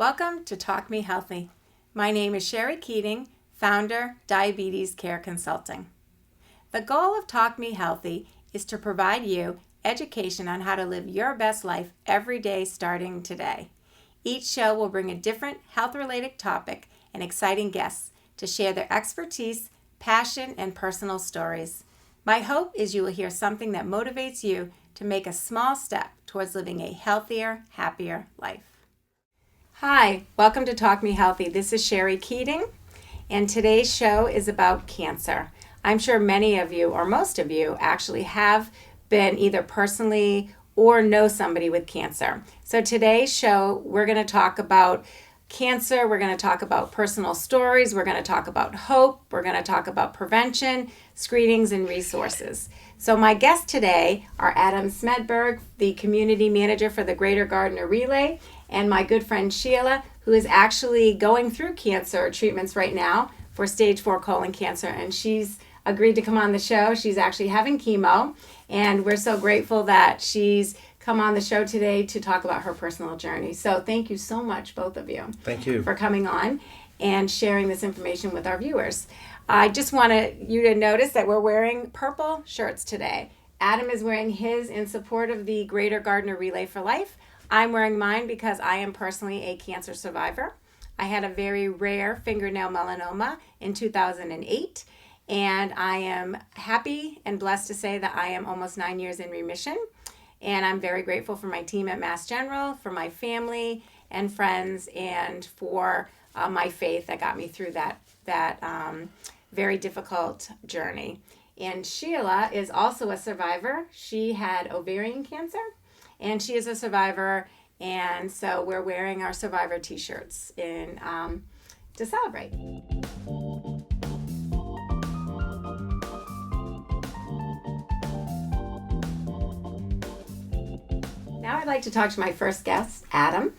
Welcome to Talk Me Healthy. My name is Scherrie Keating, founder, Diabetes Care Consulting. The goal of Talk Me Healthy is to provide you education on how to live your best life every day starting today. Each show will bring a different health-related topic and exciting guests to share their expertise, passion, and personal stories. My hope is you will hear something that motivates you to make a small step towards living a healthier, happier life. Hi, welcome to Talk Me Healthy. This is Scherrie Keating, and today's show is about cancer. I'm sure many of you, or most of you, actually have been either personally or know somebody with cancer. So today's show, we're going to talk about cancer, we're going to talk about personal stories, we're going to talk about hope, we're going to talk about prevention, screenings, and resources. So my guests today are Adam Smedberg, the community manager for the Greater Gardner Relay, and my good friend Sheila, who is actually going through cancer treatments right now for stage 4 colon cancer, and she's agreed to come on the show. She's actually having chemo, and we're so grateful that she's come on the show today to talk about her personal journey. So thank you so much, both of you. Thank you. For coming on and sharing this information with our viewers. I just wanted you to notice that we're wearing purple shirts today. Adam is wearing his in support of the Greater Gardner Relay for Life. I'm wearing mine because I am personally a cancer survivor. I had a very rare fingernail melanoma in 2008, and I am happy and blessed to say that I am almost 9 years in remission. And I'm very grateful for my team at Mass General, for my family and friends, and for my faith that got me through that very difficult journey. And Sheila is also a survivor. She had ovarian cancer, and she is a survivor. And so we're wearing our survivor t-shirts to celebrate. Now I'd like to talk to my first guest, Adam.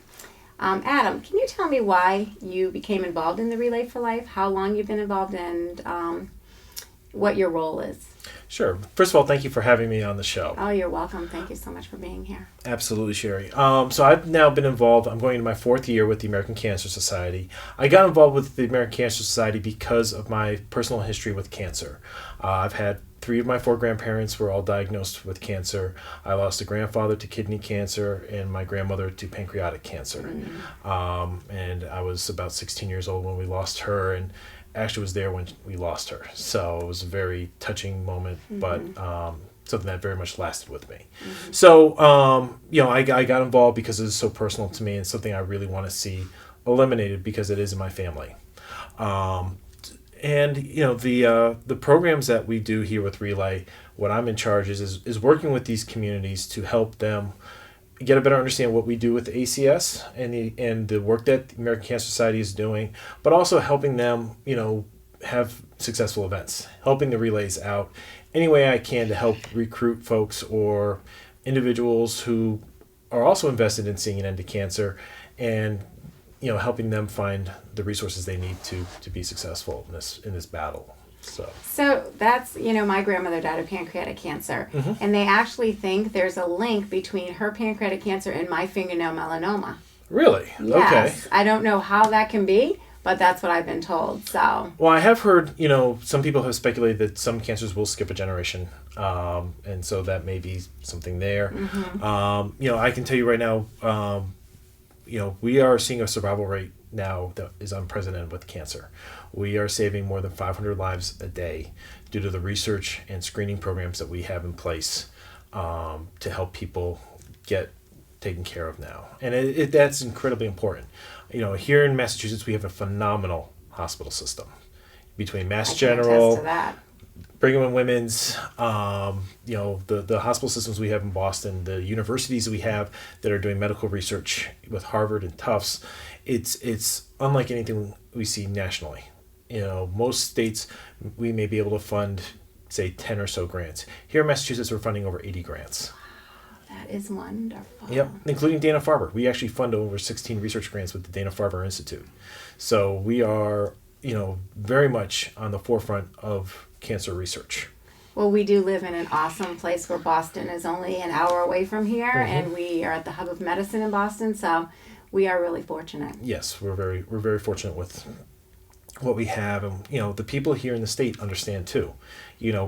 Adam, can you tell me why you became involved in the Relay for Life, how long you've been involved, and what your role is? Sure. First of all, thank you for having me on the show. Oh, you're welcome. Thank you so much for being here. Absolutely, Sherry. So I've now been involved. I'm going into my 4th year with the American Cancer Society. I got involved with the American Cancer Society because of my personal history with cancer. I've had 3 of my 4 grandparents were all diagnosed with cancer. I lost a grandfather to kidney cancer and my grandmother to pancreatic cancer. Mm-hmm. And I was about 16 years old when we lost her, and actually was there when we lost her. So it was a very touching moment, mm-hmm. but something that very much lasted with me. Mm-hmm. So, I got involved because it's so personal to me and something I really want to see eliminated because it is in my family. And the programs that we do here with Relay, what I'm in charge is working with these communities to help them get a better understanding of what we do with the ACS and the work that the American Cancer Society is doing, but also helping them, have successful events, helping the relays out any way I can to help recruit folks or individuals who are also invested in seeing an end to cancer, and helping them find the resources they need to be successful in this battle. So that's, my grandmother died of pancreatic cancer, mm-hmm. and they actually think there's a link between her pancreatic cancer and my fingernail melanoma. Really? Yes. Okay. I don't know how that can be, but that's what I've been told. So. Well, I have heard, some people have speculated that some cancers will skip a generation, and so that may be something there. Mm-hmm. I can tell you right now, we are seeing a survival rate now that is unprecedented with cancer. We are saving more than 500 lives a day due to the research and screening programs that we have in place to help people get taken care of now. And that's incredibly important. Here in Massachusetts, we have a phenomenal hospital system between Mass General, Brigham and Women's, the hospital systems we have in Boston, the universities that we have that are doing medical research with Harvard and Tufts. It's unlike anything we see nationally. Most states we may be able to fund, say, 10 or so grants. Here in Massachusetts, we're funding over 80 grants. That is wonderful. Yep, including Dana-Farber. We actually fund over 16 research grants with the Dana-Farber Institute. So we are, very much on the forefront of cancer research. Well, we do live in an awesome place where Boston is only an hour away from here, mm-hmm. and we are at the hub of medicine in Boston, so we are really fortunate. Yes, we're very fortunate with what we have, and the people here in the state understand too.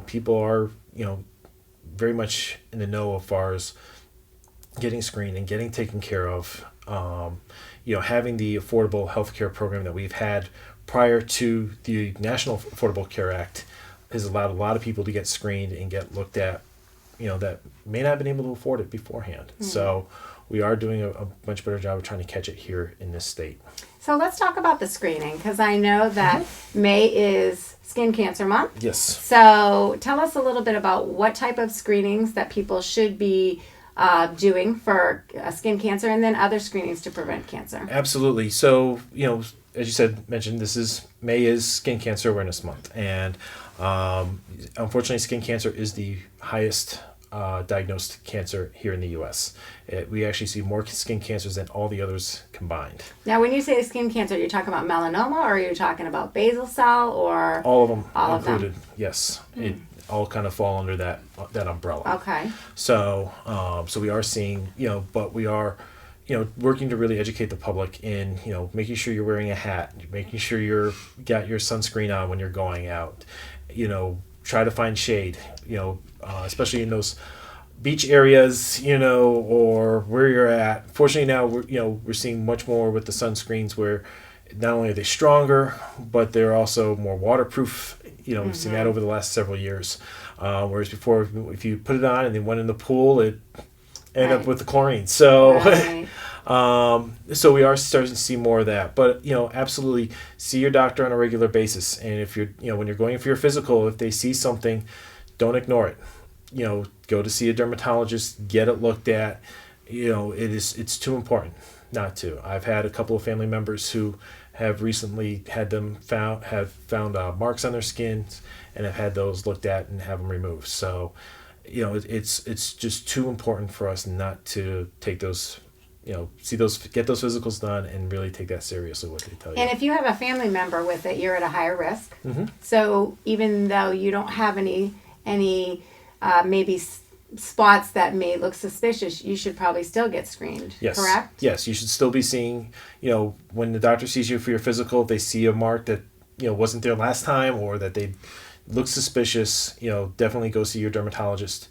People are very much in the know as far as getting screened and getting taken care of. Having the affordable health care program that we've had prior to the National Affordable Care Act has allowed a lot of people to get screened and get looked at, that may not have been able to afford it beforehand. Mm-hmm. So we are doing a much better job of trying to catch it here in this state. So let's talk about the screening, because I know that May is Skin Cancer Month. Yes. So tell us a little bit about what type of screenings that people should be doing for skin cancer, and then other screenings to prevent cancer. Absolutely. So, as you mentioned, May is Skin Cancer Awareness Month, and unfortunately, skin cancer is the highest diagnosed cancer here in the U.S. We actually see more skin cancers than all the others combined. Now, when you say skin cancer, you're talking about melanoma, or are you talking about basal cell, or all of them all included? Of them? Yes, it all kind of fall under that umbrella. Okay. So, we are seeing, but we are, working to really educate the public in, making sure you're wearing a hat, making sure you're got your sunscreen on when you're going out, try to find shade, especially in those beach areas, or where you're at. Fortunately now we're seeing much more with the sunscreens where not only are they stronger, but they're also more waterproof. We've seen that over the last several years. Whereas before, if you put it on and then went in the pool, it ended up with the chlorine. So, so we are starting to see more of that. But, absolutely see your doctor on a regular basis. And if you're, when you're going for your physical, if they see something, don't ignore it. Go to see a dermatologist, get it looked at. It's too important not to. I've had a couple of family members who have recently had them found marks on their skins and have had those looked at and have them removed. So, it's just too important for us not to take those, get those physicals done and really take that seriously, what they tell you. And if you have a family member with it, you're at a higher risk. Mm-hmm. So even though you don't have any maybe spots that may look suspicious, you should probably still get screened. Yes. Correct? Yes, you should still be seeing, when the doctor sees you for your physical, if they see a mark that, wasn't there last time or that they look suspicious, definitely go see your dermatologist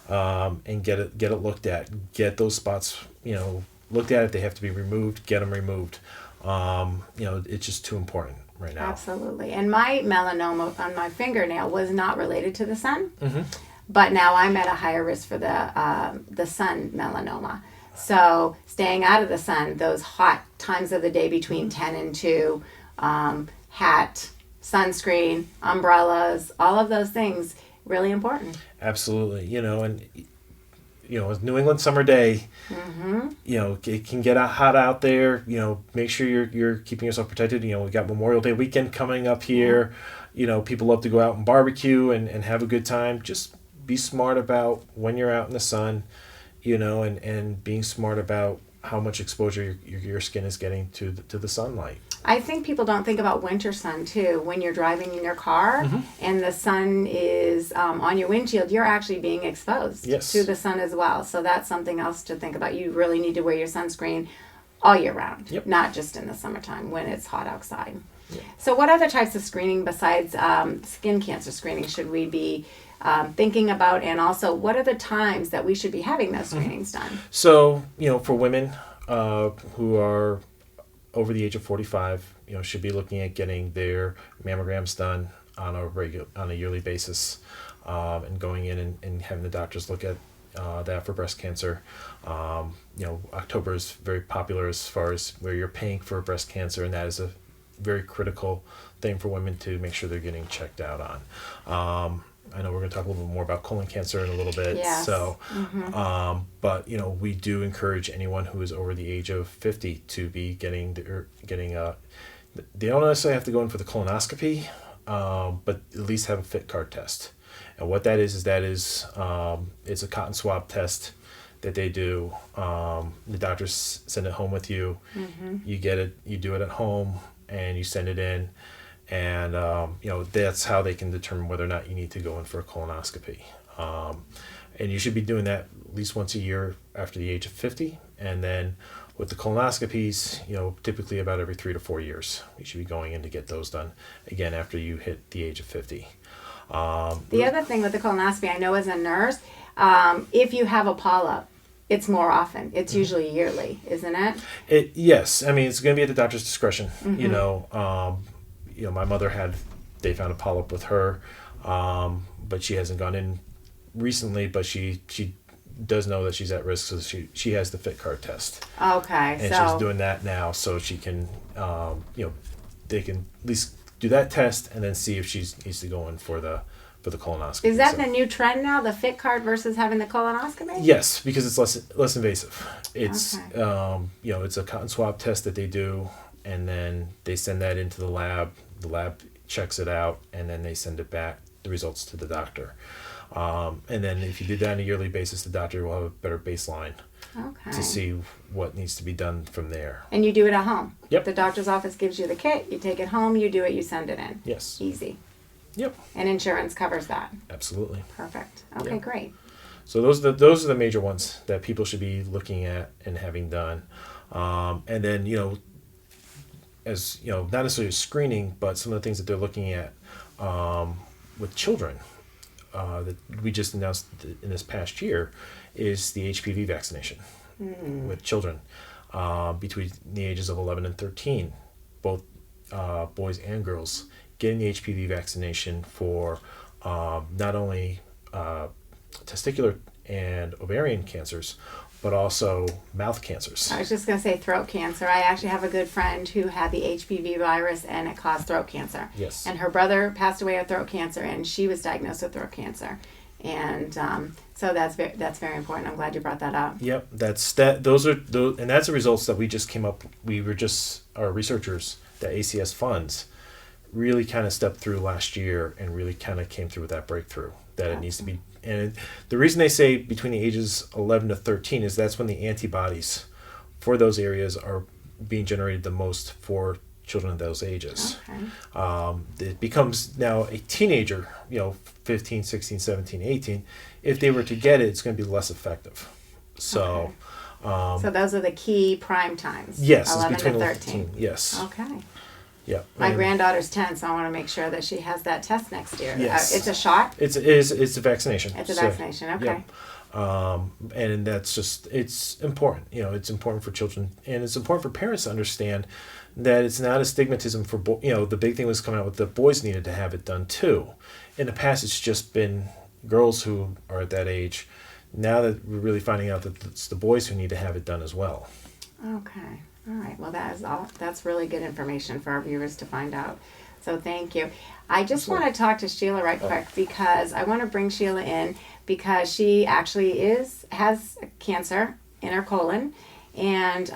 and get it looked at. Get those spots, looked at. If they have to be removed, get them removed. It's just too important right now. Absolutely. And my melanoma on my fingernail was not related to the sun. Mm-hmm. But now I'm at a higher risk for the sun melanoma. So staying out of the sun, those hot times of the day between 10 and 2, hat, sunscreen, umbrellas, all of those things, really important. Absolutely. And it's New England summer day. Mm-hmm. It can get hot out there. Make sure you're keeping yourself protected. We got Memorial Day weekend coming up here. Mm-hmm. People love to go out and barbecue and have a good time. Just be smart about when you're out in the sun, and being smart about how much exposure your skin is getting to the sunlight. I think people don't think about winter sun too. When you're driving in your car and the sun is on your windshield, you're actually being exposed to the sun as well. So that's something else to think about. You really need to wear your sunscreen all year round, not just in the summertime when it's hot outside. Yep. So what other types of screening besides skin cancer screening should we be thinking about, and also what are the times that we should be having those screenings done? So, for women who are over the age of 45, should be looking at getting their mammograms done on a yearly basis, and going in and having the doctors look at that for breast cancer. October is very popular as far as where you're paying for breast cancer, and that is a very critical thing for women to make sure they're getting checked out on. I know we're going to talk a little bit more about colon cancer in a little bit. Yes. So, but we do encourage anyone who is over the age of 50 to be getting. They don't necessarily have to go in for the colonoscopy, but at least have a fit card test. And what that is it's a cotton swab test that they do. The doctors send it home with you. Mm-hmm. You get it. You do it at home, and you send it in. And, that's how they can determine whether or not you need to go in for a colonoscopy. And you should be doing that at least once a year after the age of 50. And then With the colonoscopies, typically about every 3 to 4 years, you should be going in to get those done again after you hit the age of 50. The other thing with the colonoscopy, I know as a nurse, if you have a polyp, it's more often. It's usually yearly, isn't it? Yes. I mean, it's going to be at the doctor's discretion. Mm-hmm. My mother they found a polyp with her, but she hasn't gone in recently, but she does know that she's at risk, so she has the fit card test. Okay. And she's doing that now, so she can, they can at least do that test and then see if she needs to go in for the colonoscopy. Is that the new trend now, the fit card versus having the colonoscopy? Yes, because it's less invasive. It's it's a cotton swab test that they do, and then they send that into the lab. The lab checks it out, and then they send it back, the results, to the doctor. And then if you do that on a yearly basis, the doctor will have a better baseline to see what needs to be done from there. And you do it at home? Yep. The doctor's office gives you the kit, you take it home, you do it, you send it in? Yes. Easy. Yep. And insurance covers that? Absolutely. Perfect. Okay, yep. Great. So those are the major ones that people should be looking at and having done. And then, as not necessarily screening, but some of the things that they're looking at with children that we just announced in this past year is the HPV vaccination with children between the ages of 11 and 13, both boys and girls, getting the HPV vaccination for not only testicular and ovarian cancers, but also mouth cancers. I was just going to say throat cancer. I actually have a good friend who had the HPV virus and it caused throat cancer. Yes. And her brother passed away of throat cancer and she was diagnosed with throat cancer. And so that's very important. I'm glad you brought that up. Yep, those are the results that we just came up. We were just, our researchers that ACS funds really kind of stepped through last year and really kind of came through with that breakthrough that it needs to be. And the reason they say between the ages 11 to 13 is that's when the antibodies for those areas are being generated the most for children of those ages. Okay. It becomes now a teenager, 15, 16, 17, 18. If they were to get it, it's going to be less effective. So, so those are the key prime times. Yes, 11 it's between to 13. Yes. Okay. Yeah. My granddaughter's 10, so I want to make sure that she has that test next year. Yes. It's a shot? It's a vaccination. It's a vaccination, okay. Yeah. And that's just, it's important. It's important for children, and it's important for parents to understand that it's not a stigmatism for the big thing was coming out with the boys needed to have it done too. In the past, it's just been girls who are at that age. Now that we're really finding out that it's the boys who need to have it done as well. Okay. All right. Well, that's really good information for our viewers to find out. So thank you. I just want to talk to Sheila right quick because I want to bring Sheila in because she actually has cancer in her colon. And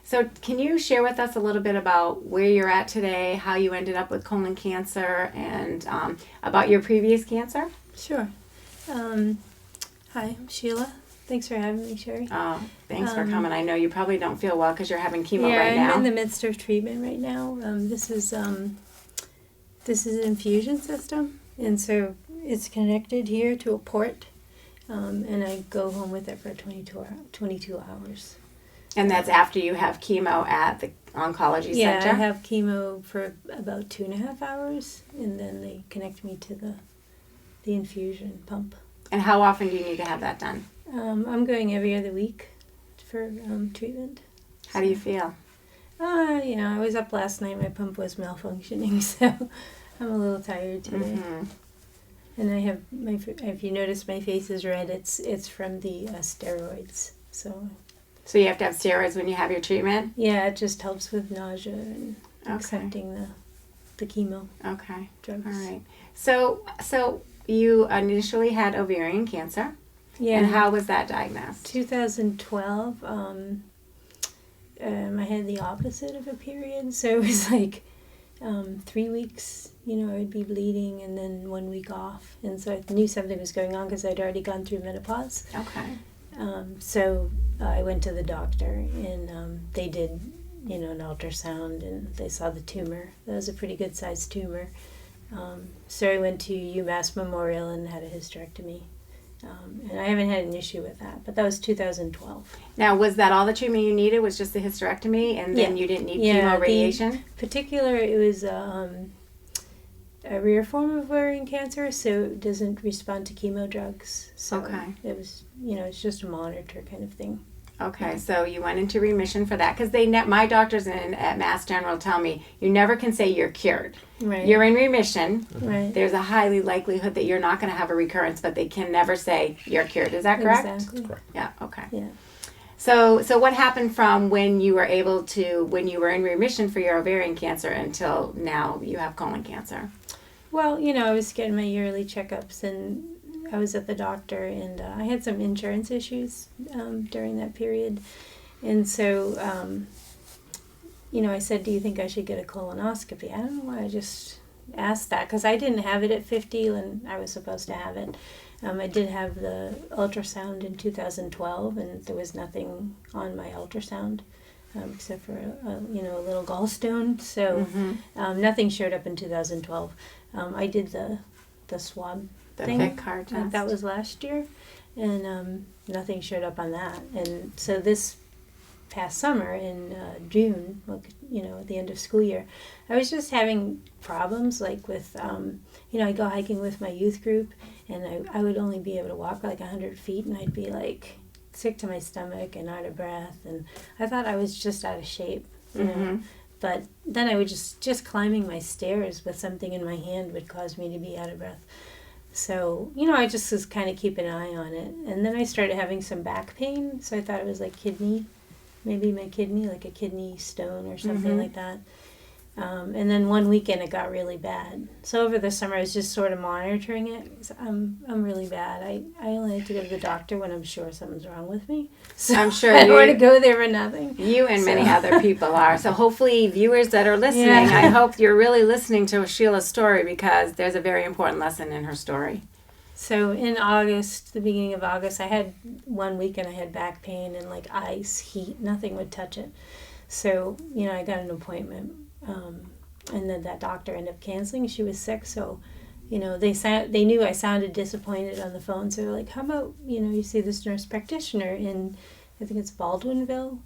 so can you share with us a little bit about where you're at today, how you ended up with colon cancer, and about your previous cancer? Sure. Hi, I'm Sheila. Thanks for having me, Scherrie. Oh, thanks for coming. I know you probably don't feel well because you're having chemo right now. Yeah, I'm in the midst of treatment right now. This is an infusion system, and so it's connected here to a port, and I go home with it for 22 hours. And that's after you have chemo at the oncology center? Yeah, I have chemo for about 2.5 hours, and then they connect me to the infusion pump. And how often do you need to have that done? I'm going every other week for treatment. How do you feel? I was up last night. My pump was malfunctioning, so I'm a little tired today. Mm-hmm. And I have if you notice, my face is red. It's from the steroids. So you have to have steroids when you have your treatment? Yeah, it just helps with nausea and accepting the chemo. Okay. Drugs. All right. So you initially had ovarian cancer. Yeah. And how was that diagnosed? 2012. I had the opposite of a period, so it was like 3 weeks. I'd be bleeding, and then 1 week off, and so I knew something was going on because I'd already gone through menopause. Okay. So I went to the doctor, and they did, an ultrasound, and they saw the tumor. That was a pretty good sized tumor. So I went to UMass Memorial and had a hysterectomy. And I haven't had an issue with that, but that was 2012. Now, was that all the treatment you needed? Was just the hysterectomy, and then you didn't need chemo radiation? Particular, it was a rare form of ovarian cancer, so it doesn't respond to chemo drugs. So it was, it's just a monitor kind of thing. Okay, so you went into remission for that, because my doctors at Mass General tell me you never can say you're cured. Right. You're in remission. Right. There's a highly likelihood that you're not going to have a recurrence, but they can never say you're cured. Is that correct? Exactly. Correct. Yeah. Okay. Yeah. So what happened from when you were in remission for your ovarian cancer until now you have colon cancer? Well, I was getting my yearly checkups, and I was at the doctor, and I had some insurance issues during that period. And so, I said, do you think I should get a colonoscopy? I don't know why I just asked that, because I didn't have it at 50 when I was supposed to have it. I did have the ultrasound in 2012, and there was nothing on my ultrasound except for a little gallstone. So nothing showed up in 2012. I did the swab thing. The FIT test. That was last year, and nothing showed up on that. And so this past summer in June, at the end of school year, I was just having problems with, I go hiking with my youth group, and I would only be able to walk 100 feet, and I'd be sick to my stomach and out of breath, and I thought I was just out of shape, you know. But then I would just climbing my stairs with something in my hand would cause me to be out of breath. So, I just was kind of keeping an eye on it. And then I started having some back pain, so I thought it was kidney, maybe my kidney, a kidney stone or something like that. And then one weekend it got really bad. So over the summer I was just sort of monitoring it. I'm really bad. I only have to go to the doctor when I'm sure something's wrong with me. So I'm sure I don't want to go there for nothing. You and many other people are. So hopefully viewers that are listening, I hope you're really listening to Sheila's story, because there's a very important lesson in her story. So in August, the beginning of August, I had one weekend I had back pain and ice, heat, nothing would touch it. So, I got an appointment. And then that doctor ended up canceling. She was sick, so they knew I sounded disappointed on the phone. So they're like, "How about you see this nurse practitioner in, I think it's Baldwinville?"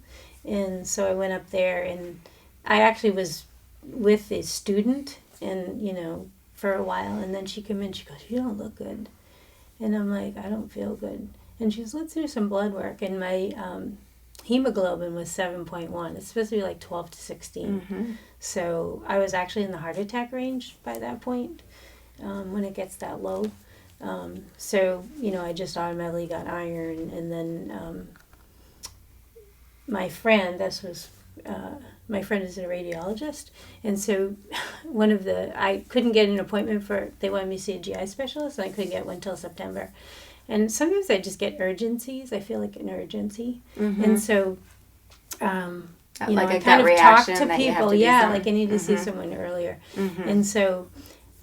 And so I went up there, and I actually was with a student, and for a while. And then she came in. She goes, "You don't look good," and I'm like, "I don't feel good." And she goes, "Let's do some blood work." And my hemoglobin was 7.1. It's supposed to be 12 to 16. So I was actually in the heart attack range by that point, when it gets that low. So, I just automatically got iron. And then my friend is a radiologist. And so I couldn't get an appointment they wanted me to see a GI specialist, and I couldn't get one till September. And sometimes I just get urgencies. I feel like an urgency. And so, I kind of talk to people. I need to see someone earlier. And so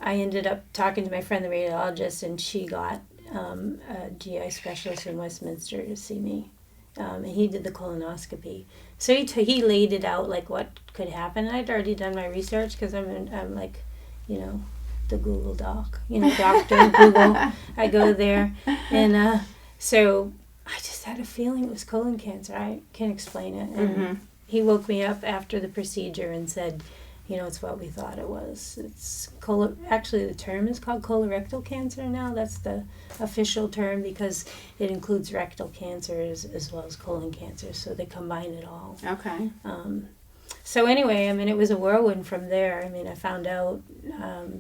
I ended up talking to my friend, the radiologist, and she got a GI specialist in Westminster to see me. And he did the colonoscopy. So he laid it out what could happen. I'd already done my research, because I'm the Google Doc, Dr. Google. I go there, and so I just had a feeling it was colon cancer. I can't explain it. And he woke me up after the procedure and said, it's what we thought it was. It's actually the term is called colorectal cancer now. That's the official term, because it includes rectal cancers as well as colon cancer. So they combine it all. Okay. So anyway, it was a whirlwind from there. I found out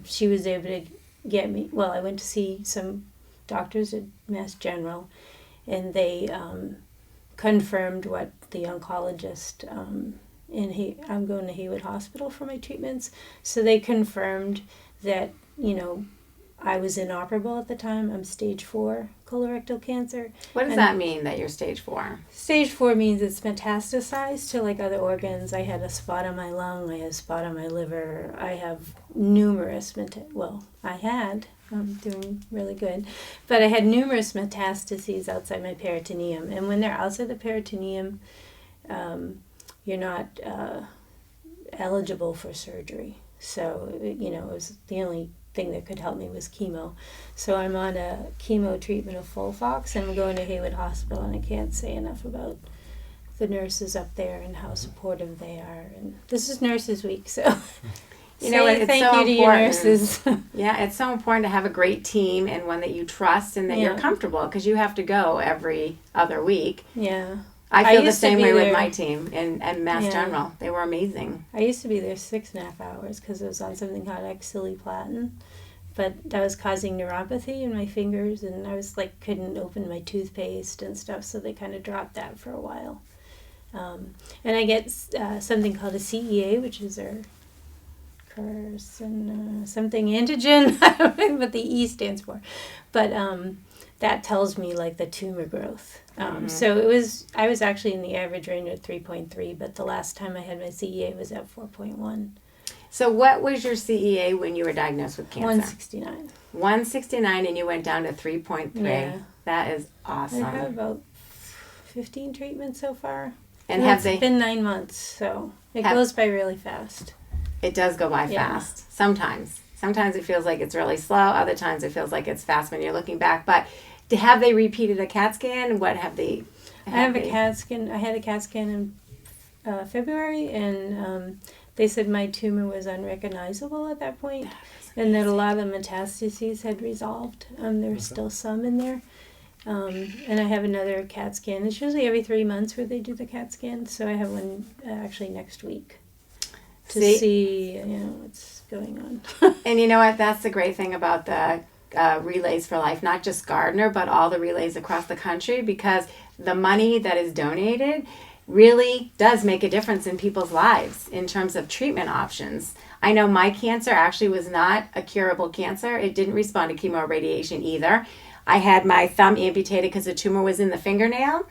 she was able to get me. Well, I went to see some doctors at Mass General, and they confirmed what the oncologist I'm going to Haywood Hospital for my treatments. So they confirmed that I was inoperable at the time. I'm stage 4 colorectal cancer. What does that mean, that you're stage 4? Stage 4 means it's metastasized to other organs. I had a spot on my lung. I had a spot on my liver. I have numerous I'm doing really good. But I had numerous metastases outside my peritoneum. And when they're outside the peritoneum, you're not eligible for surgery. So, it was the only thing that could help me was chemo. So I'm on a chemo treatment of Folfox, and I'm going to Haywood Hospital, and I can't say enough about the nurses up there and how supportive they are. And this is Nurses Week, so You know, it's thank so you to your important. nurses. Yeah, it's so important to have a great team and one that you trust and that you're Yeah. comfortable, because you have to go every other week. Yeah. I feel the used to same be way with there. my team and Mass Yeah. General. They were amazing. I used to be there 6.5 hours because I was on something called oxaliplatin, but that was causing neuropathy in my fingers, and I was like couldn't open my toothpaste and stuff, so they kind of dropped that for a while. And I get something called a CEA, which is our something antigen. I don't know what the E stands for, but that tells me like the tumor growth. So I was actually in the average range of 3.3, but the last time I had my CEA was at 4.1. So what was your CEA when you were diagnosed with cancer? 169. 169, and you went down to 3.3. Yeah. That is I awesome. have about 15 treatments so far. And it's been 9 months, so it goes by really fast. It does go by Yeah. fast. Sometimes it feels like it's really slow. Other times it feels like it's fast when you're looking back. But have they repeated a CAT scan? What have they? I have a CAT scan. I had a CAT scan in February, and they said my tumor was unrecognizable at that point, and that a lot of the metastases had resolved. There was still some in there. And I have another CAT scan. It's usually every 3 months where they do the CAT scan, so I have one actually next week to see what's going on. And you know what? That's the great thing about the Relays for Life, not just Gardner, but all the relays across the country, because the money that is donated really does make a difference in people's lives in terms of treatment options. I know my cancer actually was not a curable cancer. It didn't respond to chemo or radiation either. I had my thumb amputated because the tumor was in the fingernail,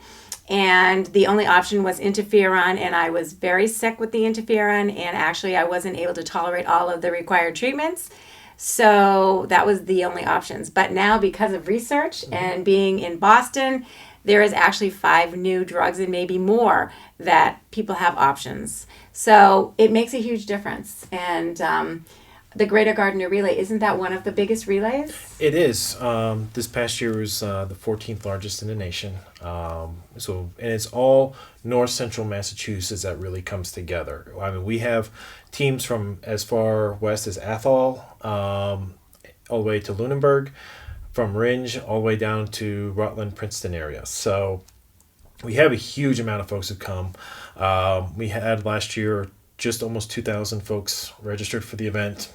and the only option was interferon, and I was very sick with the interferon, and actually I wasn't able to tolerate all of the required treatments. So that was the only options. But now, because of research and being in Boston, there is actually 5 new drugs and maybe more that people have options. So it makes a huge difference. And the Greater Gardner Relay, isn't that one of the biggest relays? It is. This past year was the 14th largest in the nation. And it's all north central Massachusetts that really comes together. I mean, we have teams from as far west as Athol, all the way to Lunenburg, from Ringe all the way down to Rutland, Princeton area. So we have a huge amount of folks who come. We had last year just almost 2,000 folks registered for the event.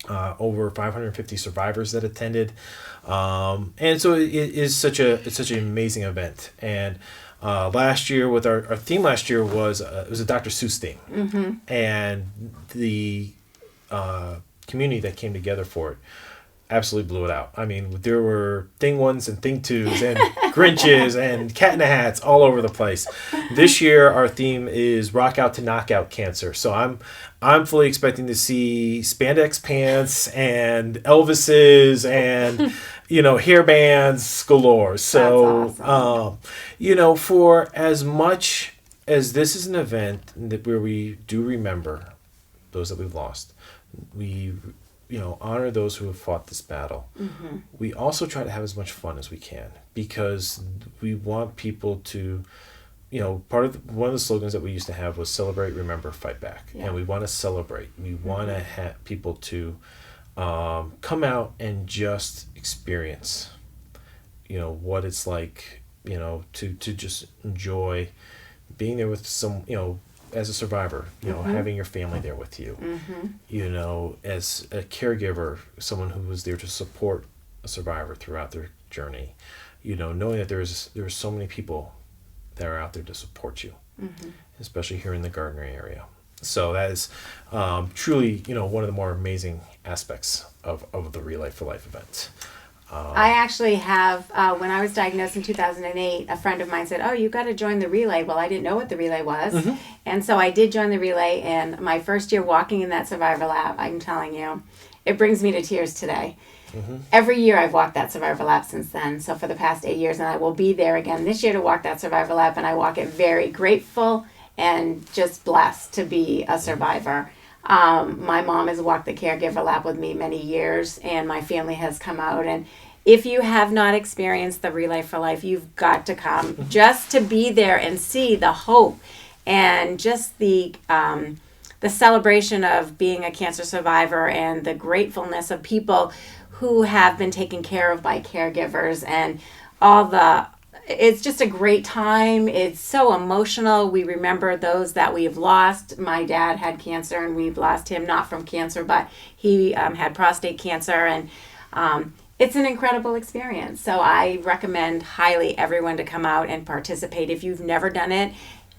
Over 550 survivors that attended, and so it's such an amazing event. And last year, with our theme last year was it was a Dr. Seuss theme, and the community that came together for it absolutely blew it out. I mean, there were Thing 1s and Thing 2s and Grinches and Cat in the Hats all over the place. This year, our theme is Rock Out to Knock Out Cancer. So I'm fully expecting to see spandex pants and Elvises and, hair bands galore. So, That's awesome. For as much as this is an event where we do remember those that we've lost, we honor those who have fought this battle. Mm-hmm. We also try to have as much fun as we can, because we want people to, one of the slogans that we used to have was celebrate, remember, fight back. Yeah. And we want to celebrate. We want to have people to come out and just experience, what it's like, to just enjoy being there with some, as a survivor, having your family there with you, as a caregiver, someone who was there to support a survivor throughout their journey, knowing that there's so many people that are out there to support you, especially here in the Gardner area. So that is truly, one of the more amazing aspects of the Relay for Life event. I actually have, when I was diagnosed in 2008, a friend of mine said, "Oh, you got to join the Relay." Well, I didn't know what the Relay was. And so I did join the Relay, and my first year walking in that Survivor Lab, I'm telling you, it brings me to tears today. Every year I've walked that Survivor Lab since then, so for the past 8 years, and I will be there again this year to walk that Survivor Lab, and I walk it very grateful and just blessed to be a survivor. My mom has walked the caregiver lab with me many years, and my family has come out. And if you have not experienced the Relay for Life, you've got to come just to be there and see the hope and just the celebration of being a cancer survivor and the gratefulness of people who have been taken care of by caregivers, and it's just a great time. It's so emotional. We remember those that we have lost. My dad had cancer, and we've lost him, not from cancer, but he had prostate cancer, and it's an incredible experience. So I recommend highly everyone to come out and participate. If you've never done it,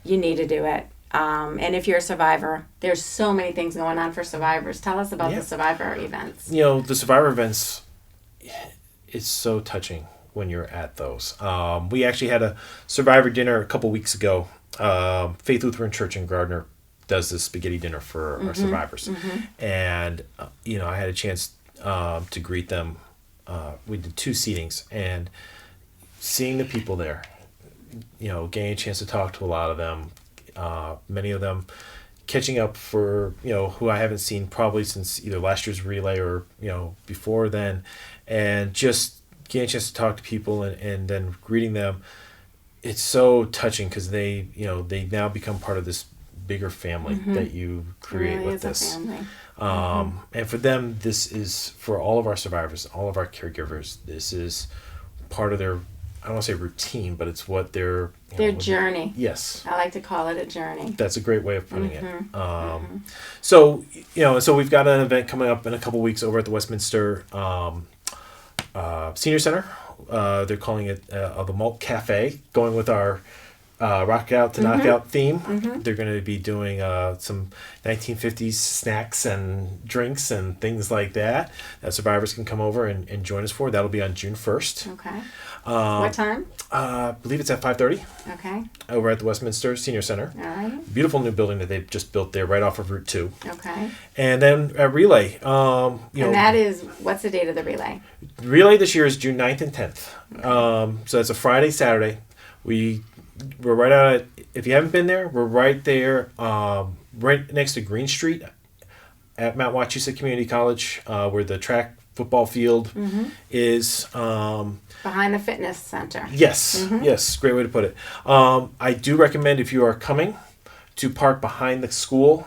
you need to do it. And if you're a survivor, there's so many things going on for survivors. Tell us about the survivor events. The survivor events, it's so touching when you're at those. We actually had a survivor dinner a couple weeks ago. Faith Lutheran Church in Gardner does this spaghetti dinner for our survivors. And, I had a chance to greet them. We did 2 seatings, and seeing the people there, getting a chance to talk to a lot of them, many of them catching up for, who I haven't seen probably since either last year's relay or, before then, and just getting a chance to talk to people and then greeting them. It's so touching because they now become part of this bigger family that you create really with is a this. family. And for them, this is, for all of our survivors, all of our caregivers, this is part of their, I don't want to say routine, but it's what their journey. Yes. I like to call it a journey. That's a great way of putting it. So we've got an event coming up in a couple weeks over at the Westminster Senior Center. They're calling it the Malt Cafe, going with our rock out to knockout theme. They're going to be doing some 1950s snacks and drinks and things like that survivors can come over and join us for. That'll be on June 1st. Okay. What time? I believe it's at 5:30. Okay. Over at the Westminster Senior Center. All right. Beautiful new building that they've just built there right off of Route 2. Okay. And then a relay. And that is, what's the date of the relay? Relay this year is June 9th and 10th. So that's a Friday, Saturday. We're right out at, if you haven't been there, we're right there, right next to Green Street at Mount Wachusett Community College, where the track football field is. Behind the fitness center. Yes, yes, great way to put it. I do recommend, if you are coming, to park behind the school.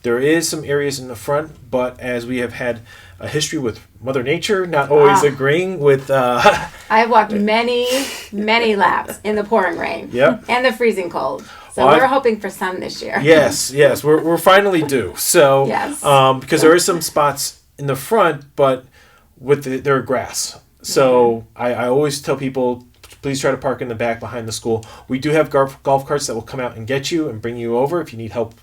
There is some areas in the front, but as we have had a history with Mother Nature, not always agreeing with... I've walked many, many laps in the pouring rain. Yep. And the freezing cold. So we're hoping for sun this year. Yes, we're finally due. So, yes. Because there are some spots in the front, but there are grass. So I always tell people, please try to park in the back behind the school. We do have golf carts that will come out and get you and bring you over if you need help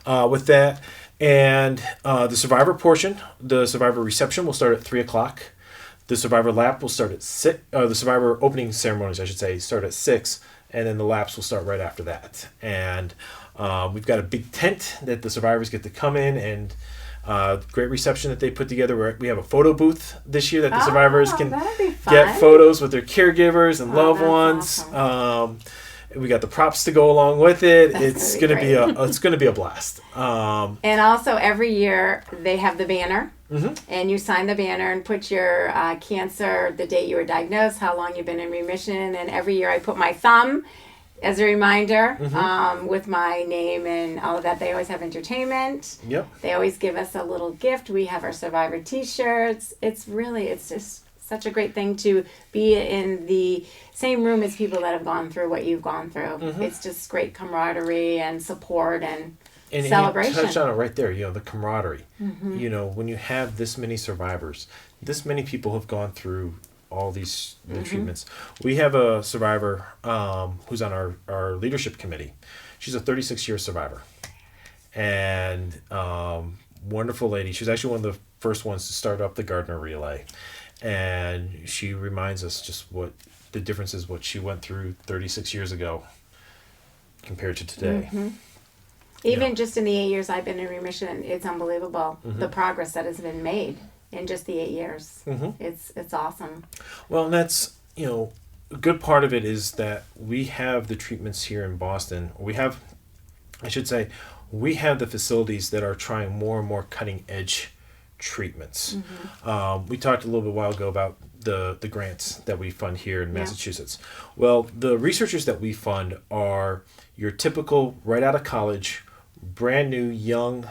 with that. And the survivor portion, the survivor reception will start at 3:00. The survivor lap will start at 6. The survivor opening ceremonies, I should say, start at 6, and then the laps will start right after that. And we've got a big tent that the survivors get to come in, and great reception that they put together. We have a photo booth this year that the survivors can get photos with their caregivers and loved ones. Awesome. We got the props to go along with it. It's gonna be a blast. And also every year they have the banner, and you sign the banner and put your cancer, the date you were diagnosed, how long you've been in remission, and every year I put my thumb as a reminder with my name and all of that. They always have entertainment. Yep. They always give us a little gift. We have our survivor t-shirts. It's just such a great thing to be in the same room as people that have gone through what you've gone through. It's just great camaraderie and support and celebration. You touched on it right there, the camaraderie. When you have this many survivors, this many people have gone through all these treatments. We have a survivor who's on our leadership committee. She's a 36-year survivor. And wonderful lady. She was actually one of the first ones to start up the Gardner relay. And she reminds us just what the difference is, what she went through 36 years ago compared to today. Even just in the 8 years I've been in remission, it's unbelievable the progress that has been made in just the 8 years. It's awesome. Well, and that's, a good part of it is that we have the treatments here in Boston. We have we have the facilities that are trying more and more cutting edge treatments. We talked a little bit a while ago about the grants that we fund here in Massachusetts. Well, the researchers that we fund are your typical right out of college, brand new, young,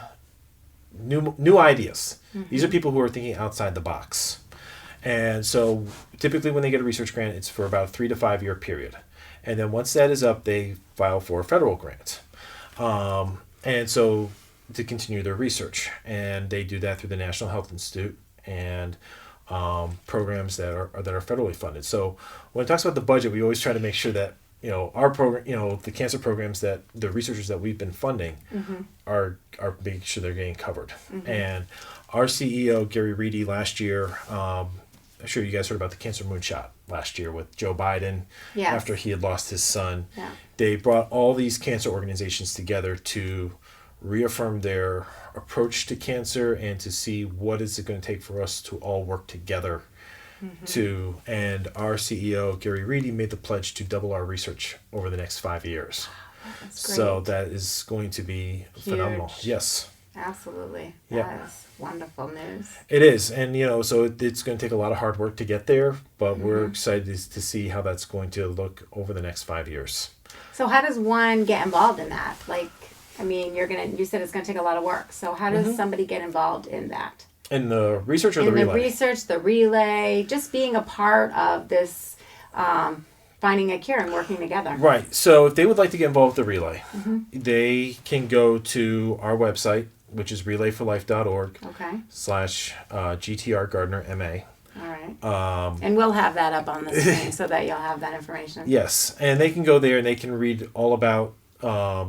new ideas. These are people who are thinking outside the box. And so typically when they get a research grant, it's for about a 3 to 5 year period. And then once that is up, they file for a federal grant. And so to continue their research. And they do that through the National Health Institute and programs that are federally funded. So when it talks about the budget, we always try to make sure that our program, the cancer programs that the researchers that we've been funding are making sure they're getting covered. And our CEO Gary Reedy last year, I'm sure you guys heard about the cancer moonshot last year with Joe Biden after he had lost his son. Yeah. They brought all these cancer organizations together to reaffirm their approach to cancer and to see what is it going to take for us to all work together and our CEO Gary Reedy made the pledge to double our research over the next 5 years. That's great. So that is going to be phenomenal. Yes. Absolutely. That is wonderful news. It is. And, so it's going to take a lot of hard work to get there, but we're excited to see how that's going to look over the next 5 years. So how does one get involved in that? You said it's going to take a lot of work. So how does somebody get involved in that? In the research or the relay? In the research, the relay, just being a part of this finding a cure and working together. Right. So if they would like to get involved with the relay, they can go to our website, which is relayforlife.org /GTR Gardner MA. All right. And we'll have that up on the screen so that you'll have that information. Yes. And they can go there and they can read all about,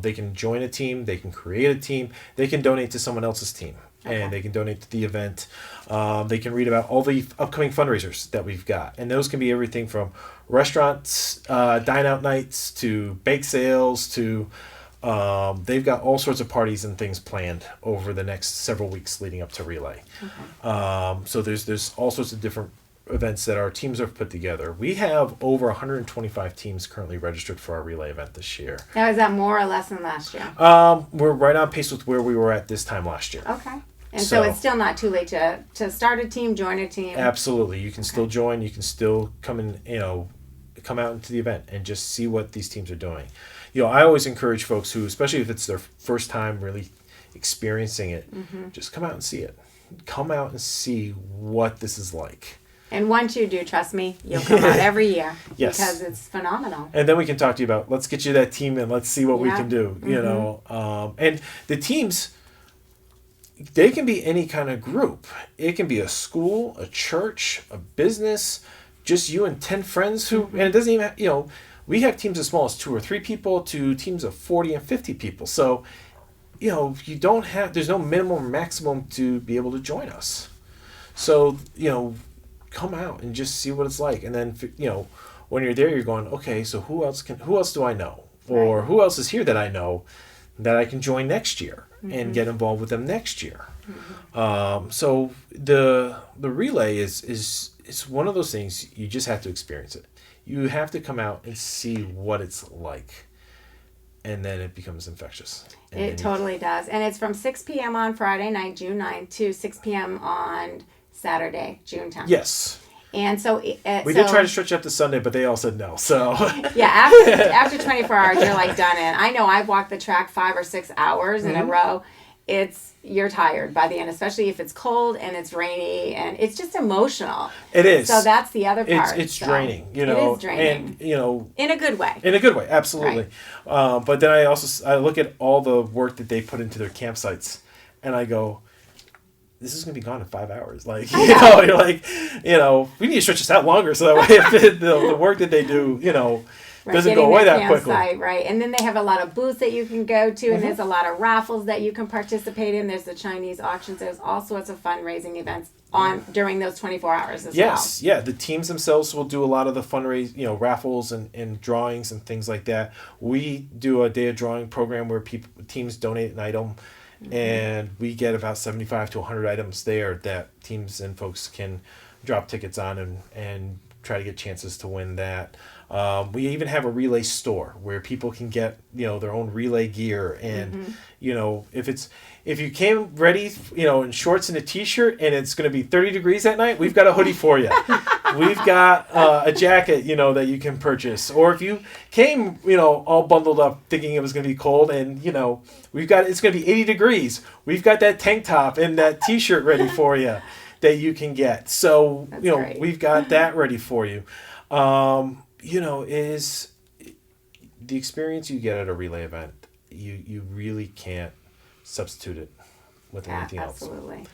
they can join a team, they can create a team, they can donate to someone else's team. And they can donate to the event. They can read about all the upcoming fundraisers that we've got. And those can be everything from restaurants, dine-out nights, to bake sales, to they've got all sorts of parties and things planned over the next several weeks leading up to Relay. So there's all sorts of different events that our teams have put together. We have over 125 teams currently registered for our Relay event this year. Now, is that more or less than last year? We're right on pace with where we were at this time last year. Okay. And so it's still not too late to start a team, join a team? Absolutely. You can still join. You can still come out into the event and just see what these teams are doing. I always encourage folks who, especially if it's their first time really experiencing it, just come out and see it. Come out and see what this is like. And once you do, trust me, you'll come out every year. Yes. Because it's phenomenal. And then we can talk to you about, let's get you that team and let's see what we can do, And the teams, they can be any kind of group. It can be a school, a church, a business, just you and 10 friends who, and it doesn't even, we have teams as small as 2 or 3 people to teams of 40 and 50 people. So, you don't have, there's no minimum or maximum to be able to join us. So, come out and just see what it's like. And then, when you're there, you're going, okay, so who else do I know? Or who else is here that I know that I can join next year and get involved with them next year? So the relay is one of those things you just have to experience it. You have to come out and see what it's like. And then it becomes infectious. It totally does. And it's from 6 p.m. on Friday night, June 9th, to 6 p.m. on Saturday, June 10th. Yes. And so we did try to stretch up to Sunday, but they all said no. So yeah, after 24 hours, you're like done in. I know I've walked the track 5 or 6 hours in a row. You're tired by the end, especially if it's cold and it's rainy and it's just emotional. It is. So that's the other part. It's draining, It is draining. And, in a good way. In a good way, absolutely. Right. But then I look at all the work that they put into their campsites and I go, this is going to be gone in 5 hours. You're like, we need to stretch this out longer so that way if the work that they do, doesn't go away that quickly. Right. And then they have a lot of booths that you can go to, and there's a lot of raffles that you can participate in. There's the Chinese auctions. There's all sorts of fundraising events during those 24 hours as well. Yes. Yeah. The teams themselves will do a lot of the fundraise, raffles and drawings and things like that. We do a day of drawing program where teams donate an item. And we get about 75 to 100 items there that teams and folks can drop tickets on and try to get chances to win that. We even have a relay store where people can get, their own relay gear. And, if you came ready, in shorts and a t-shirt and it's going to be 30 degrees that night, we've got a hoodie for you. We've got a jacket, that you can purchase. Or if you came, all bundled up thinking it was going to be cold and, it's going to be 80 degrees. We've got that tank top and that t-shirt ready for you that you can get. So, great. We've got that ready for you. Is the experience you get at a relay event, you really can't substitute it with anything else. Absolutely.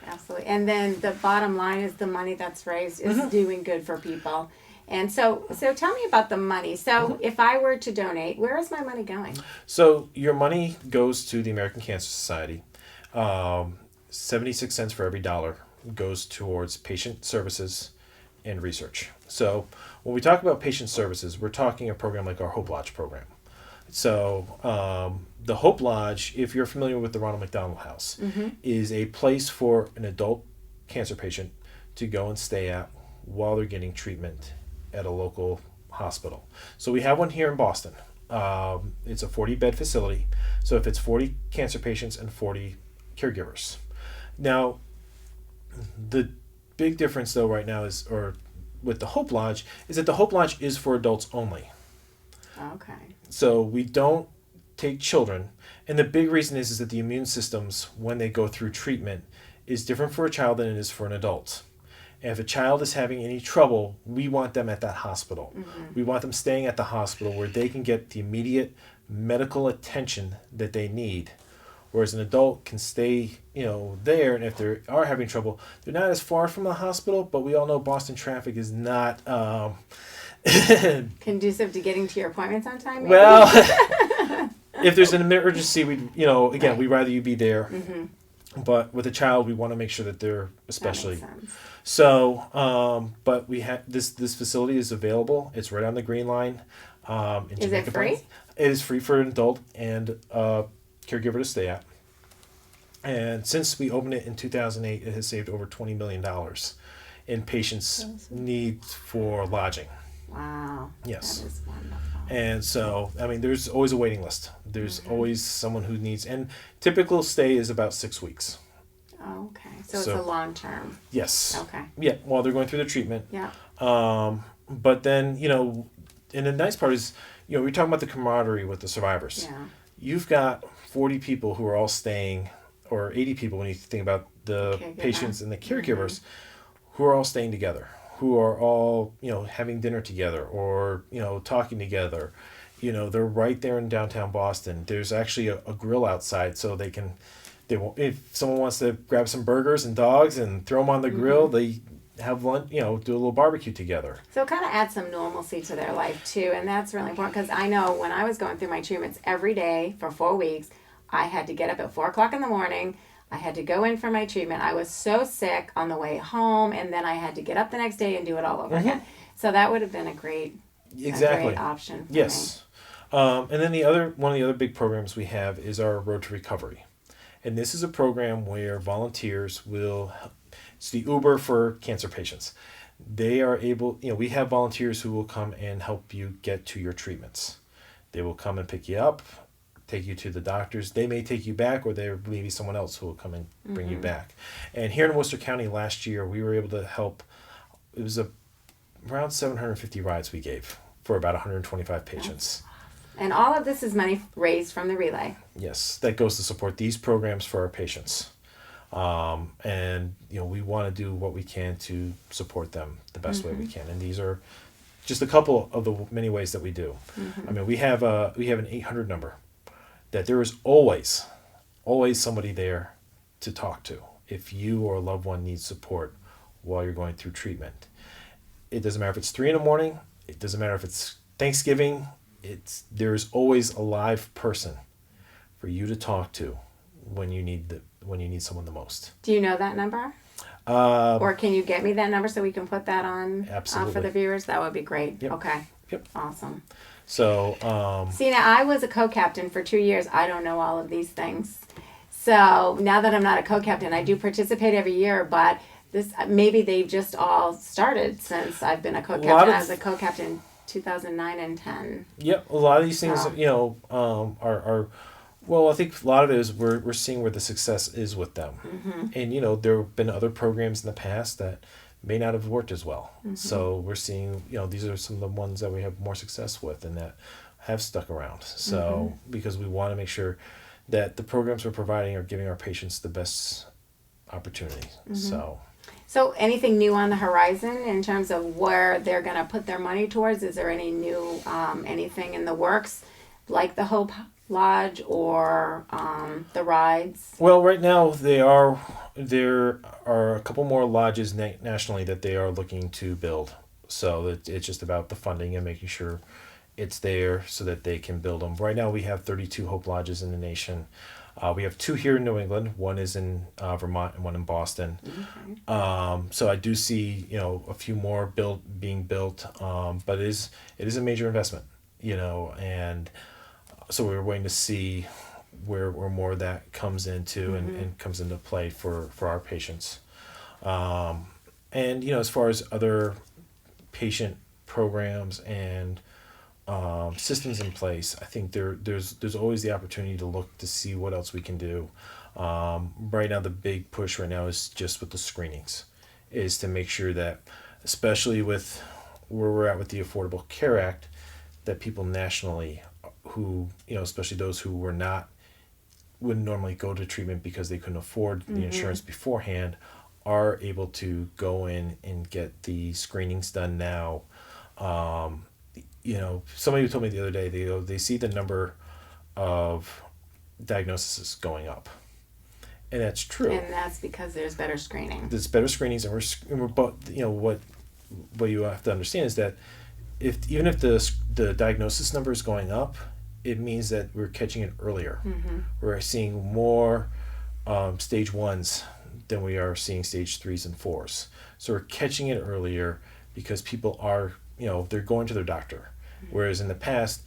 And then the bottom line is the money that's raised is doing good for people. And so tell me about the money. So if I were to donate, where is my money going? So your money goes to the American Cancer Society. 76 cents for every dollar goes towards patient services and research. So when we talk about patient services, we're talking a program like our Hope Lodge program. So the Hope Lodge, if you're familiar with the Ronald McDonald House, is a place for an adult cancer patient to go and stay at while they're getting treatment at a local hospital. So we have one here in Boston. It's a 40-bed facility. So if it's 40 cancer patients and 40 caregivers. Now, the big difference though right now with the Hope Lodge is that the Hope Lodge is for adults only. Okay. So we don't take children. And the big reason is that the immune systems, when they go through treatment, is different for a child than it is for an adult. And if a child is having any trouble, we want them at that hospital. We want them staying at the hospital where they can get the immediate medical attention that they need. Whereas an adult can stay, there, and if they are having trouble, they're not as far from the hospital, but we all know Boston traffic is not conducive to getting to your appointments on time, maybe? Well, if there's an emergency, we'd rather you be there. But with a child, we want to make sure that they're especially. That makes sense. So, but we have this facility is available. It's right on the Green Line. Is it free? It is free for an adult and caregiver to stay at. And since we opened it in 2008, it has saved over $20 million in patients' needs for lodging. Wow. Yes. That is wonderful. And so, there's always a waiting list. There's always someone who needs, and typical stay is about 6 weeks. Oh, okay. So it's a long term. Yes. Okay. Yeah, while they're going through the treatment. Yeah. But then, and the nice part is, we're talking about the camaraderie with the survivors. Yeah. You've got 40 people who are all staying, or 80 people when you think about the patients and the caregivers, who are all staying together, who are all, having dinner together or, talking together. They're right there in downtown Boston. There's actually a grill outside, so if someone wants to grab some burgers and dogs and throw them on the grill, they have lunch, do a little barbecue together. So it kind of adds some normalcy to their life too, and that's really important because I know when I was going through my treatments every day for 4 weeks, I had to get up at 4:00 in the morning. I had to go in for my treatment. I was so sick on the way home, and then I had to get up the next day and do it all over again. So that would have been a great option for me. And then one of the other big programs we have is our Road to Recovery. And this is a program where volunteers it's the Uber for cancer patients. They are able, we have volunteers who will come and help you get to your treatments. They will come and pick you up, take you to the doctors. They may take you back, or there may be someone else who will come and bring you back. And here in Worcester County last year, we were able to help. It was around 750 rides we gave for about 125 patients. And all of this is money raised from the relay. Yes, that goes to support these programs for our patients. And we want to do what we can to support them the best way we can. And these are just a couple of the many ways that we do. We have an 800 number that there is always somebody there to talk to if you or a loved one needs support while you're going through treatment. It doesn't matter if it's 3 a.m. It doesn't matter if it's Thanksgiving. There's always a live person for you to talk to when you need someone the most. Do you know that number? Or can you get me that number so we can put that on for the viewers? That would be great. Yep. Okay. Yep. Awesome. So, see, now I was a co-captain for 2 years. I don't know all of these things. So now that I'm not a co-captain, I do participate every year, but maybe they've just all started since I've been a co-captain. I was a co-captain 2009 and 10. Yep, a lot of these things, So. are well, I think a lot of it is we're seeing where the success is with them. And, there have been other programs in the past that may not have worked as well. So we're seeing, these are some of the ones that we have more success with and that have stuck around. So because we want to make sure that the programs we're providing are giving our patients the best opportunity. So anything new on the horizon in terms of where they're going to put their money towards? Is there any new, anything in the works like the Hope Lodge or the rides? Well, right now there are a couple more lodges nationally that they are looking to build. So it's just about the funding and making sure it's there so that they can build them. Right now we have 32 Hope Lodges in the nation. We have 2 here in New England. One is in Vermont and one in Boston. So I do see a few more being built, but it is a major investment, and so we're waiting to see where more of that comes into and comes into play for our patients. And as far as other patient programs and systems in place, I think there's always the opportunity to look to see what else we can do. Right now, the big push right now is just with the screenings, is to make sure that, especially with where we're at with the Affordable Care Act, that people nationally who, especially those who wouldn't normally go to treatment because they couldn't afford the insurance beforehand, are able to go in and get the screenings done now. Somebody told me the other day, they see the number of diagnoses going up, and that's true. And that's because there's better screening. There's better screenings, and we're but what you have to understand is that even if the diagnosis number is going up, it means that we're catching it earlier. We're seeing more stage 1s than we are seeing stage 3s and 4s. So we're catching it earlier because people are, they're going to their doctor. Whereas in the past,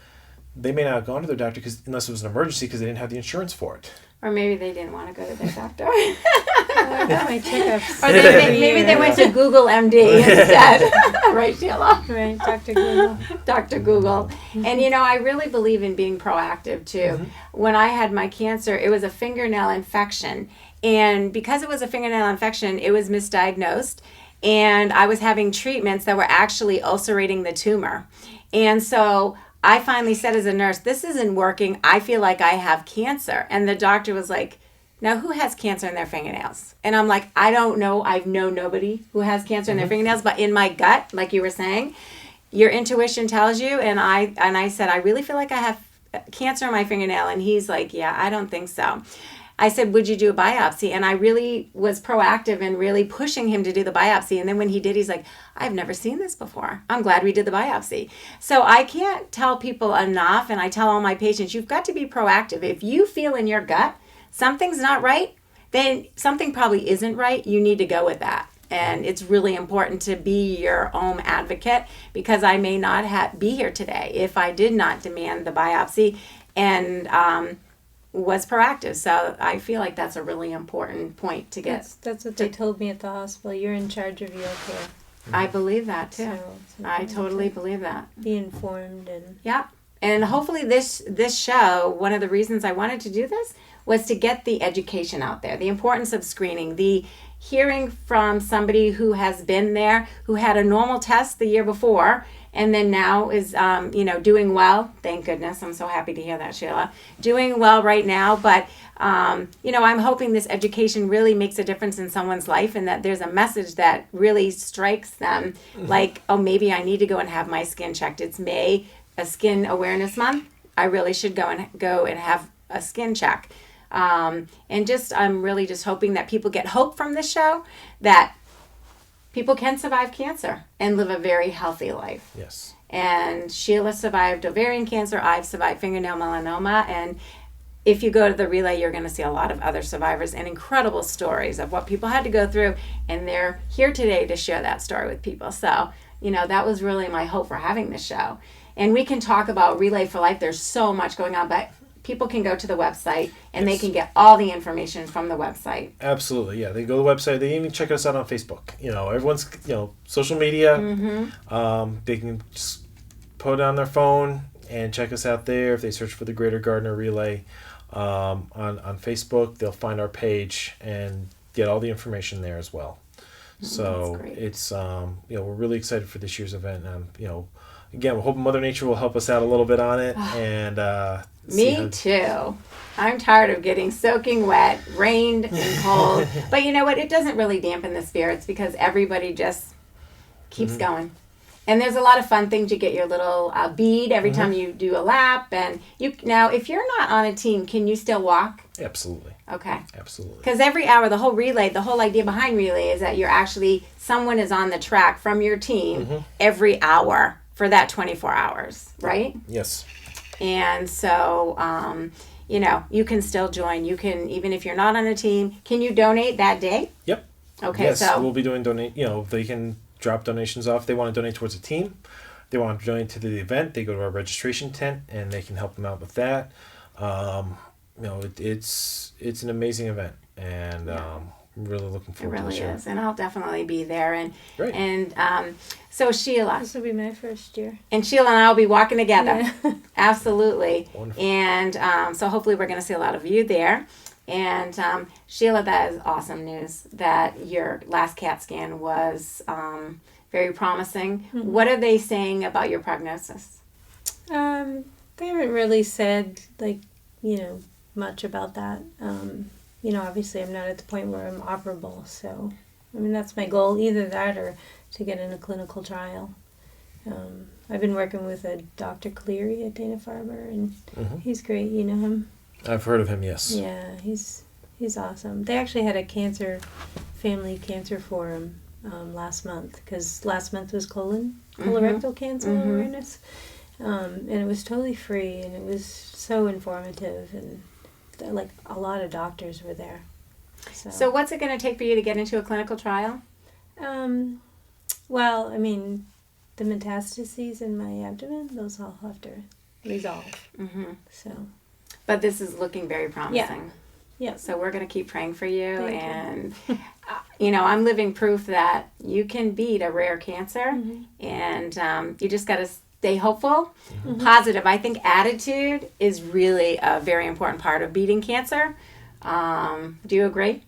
they may not have gone to their doctor unless it was an emergency because they didn't have the insurance for it. Or maybe they didn't want to go to their doctor. I got my checkups. Or maybe they went to Google MD instead. Right, Sheila? Right, Dr. Google. Dr. Google. And I really believe in being proactive too. When I had my cancer, it was a fingernail infection. And because it was a fingernail infection, it was misdiagnosed. And I was having treatments that were actually ulcerating the tumor. And so I finally said as a nurse, this isn't working. I feel like I have cancer. And the doctor was like, now who has cancer in their fingernails? And I'm like, I don't know. I've known nobody who has cancer in their fingernails. But in my gut, like you were saying, your intuition tells you. And I said, I really feel like I have cancer in my fingernail. And he's like, yeah, I don't think so. I said, would you do a biopsy? And I really was proactive in really pushing him to do the biopsy. And then when he did, he's like, I've never seen this before. I'm glad we did the biopsy. So I can't tell people enough. And I tell all my patients, you've got to be proactive. If you feel in your gut something's not right, then something probably isn't right. You need to go with that. And it's really important to be your own advocate, because I may not be here today if I did not demand the biopsy and was proactive. So I feel like that's a really important point to get. That's what they told me at the hospital. You're in charge of your care. I believe that too. So I totally believe that. Be informed and. Yep. And hopefully this show, one of the reasons I wanted to do this was to get the education out there, the importance of screening, the hearing from somebody who has been there, who had a normal test the year before, and then now is, doing well. Thank goodness. I'm so happy to hear that, Sheila. Doing well right now. But, I'm hoping this education really makes a difference in someone's life, and that there's a message that really strikes them like, oh, maybe I need to go and have my skin checked. It's May, a Skin Awareness Month. I really should go and have a skin check. I'm really just hoping that people get hope from this show, that people can survive cancer and live a very healthy life. Yes. And Sheila survived ovarian cancer. I've survived fingernail melanoma. And if you go to the relay, you're going to see a lot of other survivors and incredible stories of what people had to go through. And they're here today to share that story with people. So, that was really my hope for having this show. And we can talk about Relay for Life. There's so much going on, but people can go to the website and They can get all the information from the website. Absolutely, yeah. They go to the website. They even check us out on Facebook. Everyone's, social media. They can just put it on their phone and check us out there. If they search for the Greater Gardner Relay on Facebook, they'll find our page and get all the information there as well. So it's we're really excited for this year's event. Again, we're hoping Mother Nature will help us out a little bit on it. And me too. I'm tired of getting soaking wet, rained and cold. But you know what? It doesn't really dampen the spirits because everybody just keeps going. And there's a lot of fun things. You get your little bead every time you do a lap. And now, if you're not on a team, can you still walk? Absolutely. Okay. Absolutely. Because every hour, the whole idea behind relay is that someone is on the track from your team every hour for that 24 hours, right? Yes. And so, you can still join. You can, even if you're not on a team, can you donate that day? Yep. Okay, yes, so we'll be doing they can drop donations off. They want to donate towards a team. They want to donate to the event. They go to our registration tent and they can help them out with that. It's an amazing event, and I'm really looking forward to it. It really is, and I'll definitely be there. And great. And so Sheila, this will be my first year, and Sheila and I will be walking together. Yeah. Absolutely. Wonderful. And so hopefully we're going to see a lot of you there. And Sheila, that is awesome news that your last CAT scan was very promising. Mm-hmm. What are they saying about your prognosis? They haven't really said much about that. Obviously I'm not at the point where I'm operable, so that's my goal, either that or to get in a clinical trial. I've been working with a Dr. Cleary at Dana-Farber, and he's great. You know him? I've heard of him, yes. Yeah, he's awesome. They actually had a family cancer forum last month, because last month was colorectal cancer awareness. And it was totally free, and it was so informative, and a lot of doctors were there. So what's it going to take for you to get into a clinical trial? Well, the metastases in my abdomen, those all have to resolve. So, but this is looking very promising. Yeah. So we're going to keep praying for you. Thank And, I'm living proof that you can beat a rare cancer. And you just got to stay hopeful, positive. I think attitude is really a very important part of beating cancer. Do you agree?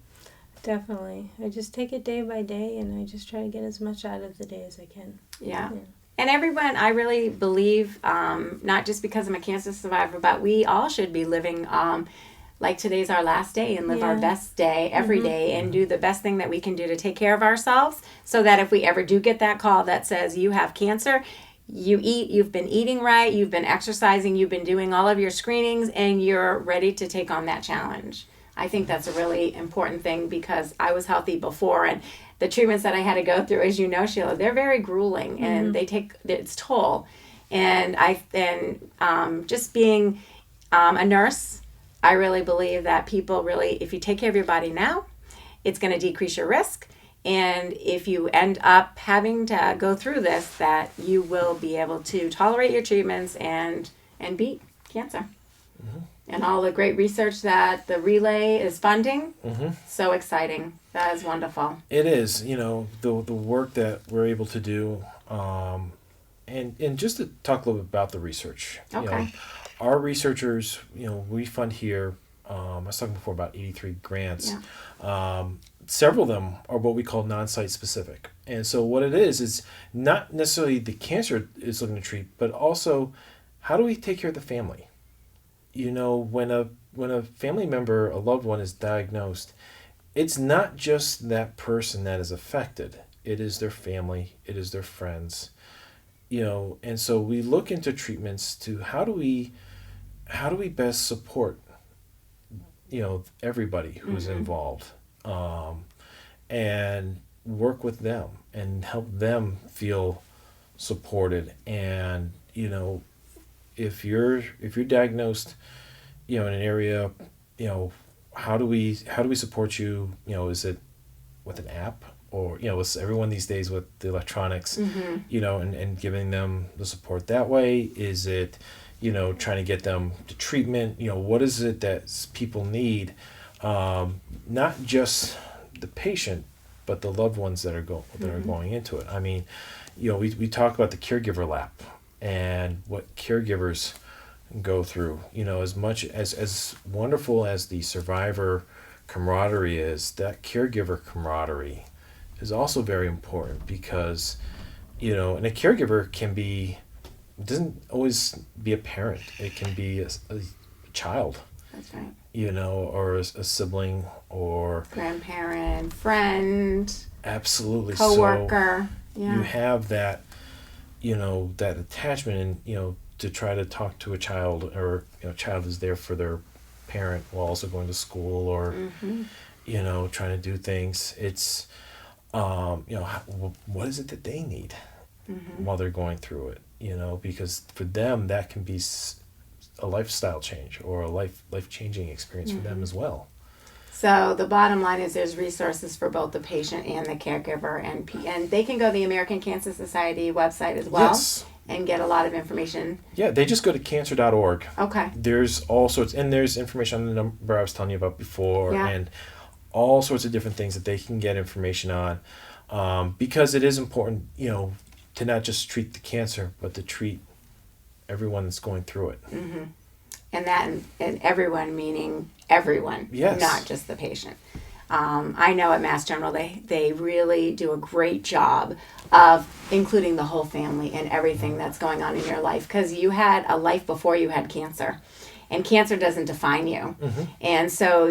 Definitely. I just take it day by day, and I just try to get as much out of the day as I can. Yeah. And everyone, I really believe, not just because I'm a cancer survivor, but we all should be living like today's our last day, and live our best day every day, and do the best thing that we can do to take care of ourselves, so that if we ever do get that call that says you have cancer, you've been eating right, you've been exercising, you've been doing all of your screenings, and you're ready to take on that challenge. I think that's a really important thing, because I was healthy before, and the treatments that I had to go through, as you know, Sheila, they're very grueling, and they take its toll. And just being a nurse, I really believe that people if you take care of your body now, it's going to decrease your risk. And if you end up having to go through this, that you will be able to tolerate your treatments and beat cancer. And all the great research that the relay is funding. So exciting. That is wonderful. It is, the work that we're able to do. And just to talk a little bit about the research. Okay. Our researchers, we fund here, I was talking before about 83 grants. Yeah. Several of them are what we call non-site specific. And so what it is not necessarily the cancer is looking to treat, but also how do we take care of the family? When a family member, a loved one is diagnosed, it's not just that person that is affected. It is their family. It is their friends. And so we look into treatments to how do we best support, everybody who's involved, and work with them and help them feel supported. And, if you're diagnosed, in an area, how do we support you? Is it with an app, or with everyone these days with the electronics, and giving them the support that way? Is it, trying to get them to treatment? What is it that people need? Not just the patient, but the loved ones that are going into it. We talk about the caregiver lap. and what caregivers go through. As much as wonderful as the survivor camaraderie is, that caregiver camaraderie is also very important because, and a caregiver doesn't always be a parent. It can be a child. That's right. Or a sibling or grandparent, friend. Absolutely. Coworker. So you have that, that attachment, and, to try to talk to a child, or, child is there for their parent while also going to school, or, trying to do things. It's, what is it that they need while they're going through it? Because for them, that can be a lifestyle change or a life-changing experience for them as well. So the bottom line is there's resources for both the patient and the caregiver, and they can go to the American Cancer Society website as well. Yes. And get a lot of information. Yeah, they just go to cancer.org. Okay. There's all sorts, and there's information on the number I was telling you about before, and all sorts of different things that they can get information on, because it is important, to not just treat the cancer, but to treat everyone that's going through it. Mm-hmm. And everyone meaning everyone, yes. Not just the patient. I know at Mass General they really do a great job of including the whole family and everything that's going on in your life, because you had a life before you had cancer, and cancer doesn't define you. And so,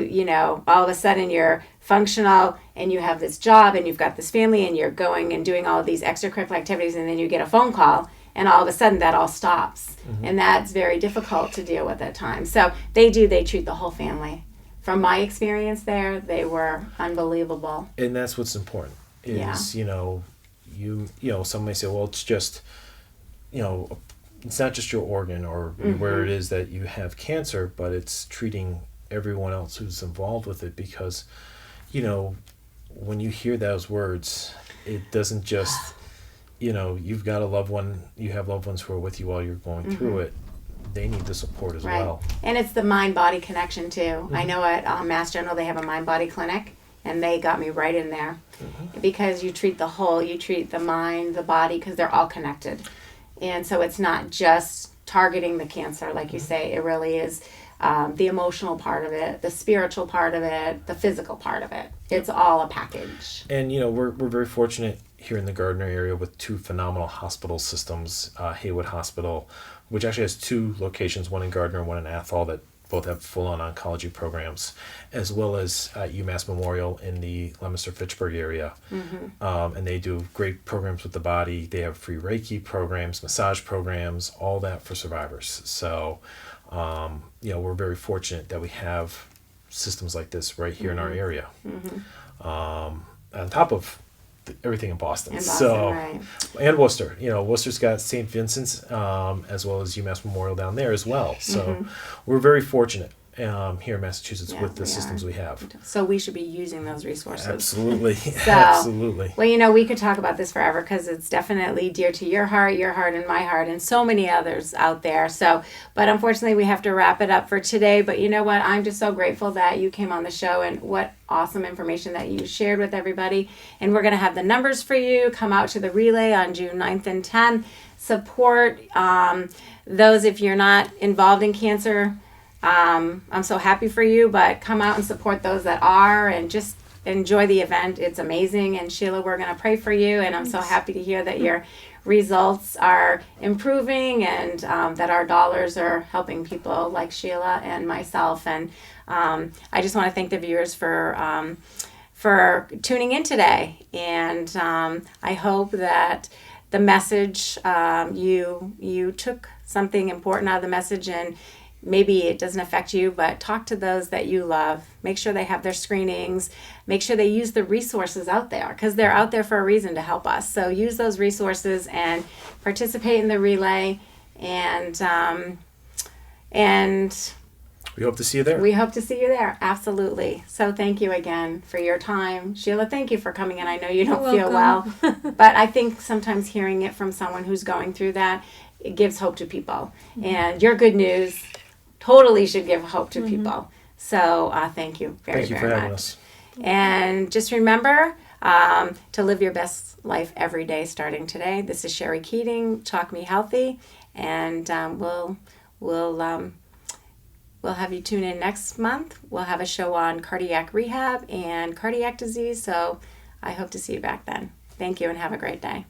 all of a sudden you're functional and you have this job and you've got this family and you're going and doing all of these extracurricular activities, and then you get a phone call and all of a sudden that all stops. And that's very difficult to deal with at times. So they treat the whole family. From my experience there, they were unbelievable. And that's what's important is, some may say, well, it's just, it's not just your organ or where it is that you have cancer, but it's treating everyone else who's involved with it, because, when you hear those words, it doesn't just, you've got a loved one, you have loved ones who are with you while you're going through it. They need the support as well. And it's the mind-body connection too. I know at Mass General they have a mind-body clinic, and they got me right in there, because you treat the whole, you treat the mind, the body, because they're all connected. And so it's not just targeting the cancer, like you say. It really is the emotional part of it, the spiritual part of it, the physical part of it. It's all a package. And, we're very fortunate here in the Gardner area with two phenomenal hospital systems, Haywood Hospital, which actually has two locations, one in Gardner and one in Athol, that both have full-on oncology programs, as well as UMass Memorial in the Leominster-Fitchburg area. And they do great programs with the body. They have free Reiki programs, massage programs, all that for survivors. So, we're very fortunate that we have systems like this right here in our area. On top of everything in Boston. Right. And Worcester. Worcester's got St. Vincent's, as well as UMass Memorial down there as well. So we're very fortunate here in Massachusetts with the systems we have. So we should be using those resources. Absolutely. Absolutely. Well, we could talk about this forever, because it's definitely dear to your heart, and my heart, and so many others out there. So, but unfortunately we have to wrap it up for today. But you know what? I'm just so grateful that you came on the show, and what awesome information that you shared with everybody. And we're going to have the numbers for you. Come out to the relay on June 9th and 10th. Support those if you're not involved in cancer. I'm so happy for you, but come out and support those that are, and just enjoy the event. It's amazing. And Sheila, we're going to pray for you, and I'm so happy to hear that your results are improving, and that our dollars are helping people like Sheila and myself. And I just want to thank the viewers for tuning in today. And I hope that the message, you took something important out of the message, and maybe it doesn't affect you, but talk to those that you love. Make sure they have their screenings. Make sure they use the resources out there, because they're out there for a reason, to help us. So use those resources and participate in the relay. And we hope to see you there. We hope to see you there. Absolutely. So thank you again for your time. Sheila, thank you for coming in. I know you don't feel well, but I think sometimes hearing it from someone who's going through that, it gives hope to people. And your good news totally should give hope to people. So thank you very, very much. Thank you for having us. And just remember to live your best life every day starting today. This is Scherrie Keating, Talk Me Healthy, And we'll have you tune in next month. We'll have a show on cardiac rehab and cardiac disease. So I hope to see you back then. Thank you and have a great day.